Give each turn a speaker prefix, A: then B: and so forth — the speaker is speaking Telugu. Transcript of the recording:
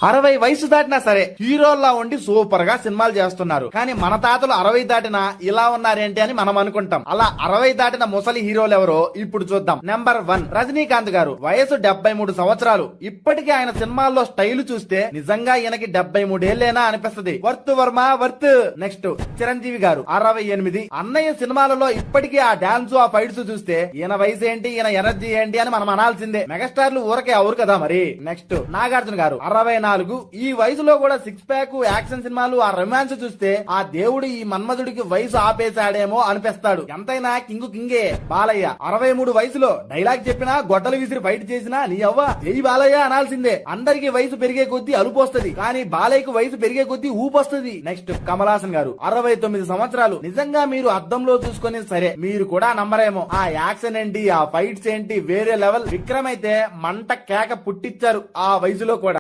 A: 60 వయసు దాటినా సరే హీరోల్లా ఉండి సూపర్ గా సినిమాలు చేస్తున్నారు. కానీ మన తాతలు 60 దాటినా ఇలా ఉన్నారేంటి అని మనం అనుకుంటాం. అలా 60 దాటిన ముసలి హీరోలు ఎవరో ఇప్పుడు చూద్దాం. నెంబర్ 1 రజనీకాంత్ గారు. వయసు 73 సంవత్సరాలు. ఇప్పటికీ ఆయన సినిమాల్లో స్టైల్ చూస్తే నిజంగా ఈయనకి 73 ఏళ్లేనా అనిపిస్తుంది. Worth Varma worth. Next Chiranjeevi గారు 68. అన్నయ్య సినిమాలలో ఇప్పటికీ ఆ డాన్స్ ఆ ఫైట్స్ చూస్తే ఈయన వయసు ఏంటి, ఈయన ఎనర్జీ ఏంటి అని మనం అనాల్సిందే. మెగాస్టార్లు ఊరకే అవురు కదా మరి. నెక్స్ట్ నాగార్జున గారు 64. ఈ వయసులో కూడా సిక్స్ ప్యాక్, యాక్షన్ సినిమాలు, ఆ రొమాన్స్ చూస్తే ఆ దేవుడు ఈ మన్మధుడికి వయసు ఆపేశాడేమో అనిపిస్తాడు. ఎంతైనా కింగే. బాలయ్య 63 వయసులో డైలాగ్ చెప్పినా, గొడ్డలు విసిరి ఫైట్ చేసినా నీ అవ్వ జై బాలయ్య అనాల్సిందే. అందరికి వయసు పెరిగే కొద్దీ అలుపు వస్తుంది, కానీ బాలయ్యకు వయసు పెరిగే కొద్దీ ఊపు వస్తుంది. నెక్స్ట్ కమల్ హాసన్ గారు 69 సంవత్సరాలు. నిజంగా మీరు అద్దంలో చూసుకుని సరే మీరు కూడా నమ్మరేమో. ఆ యాక్షన్ ఏంటి, ఆ ఫైట్స్ ఏంటి వేరే లెవెల్. విక్రమ్ అయితే మంట కేక పుట్టించారు ఆ వయసులో కూడా.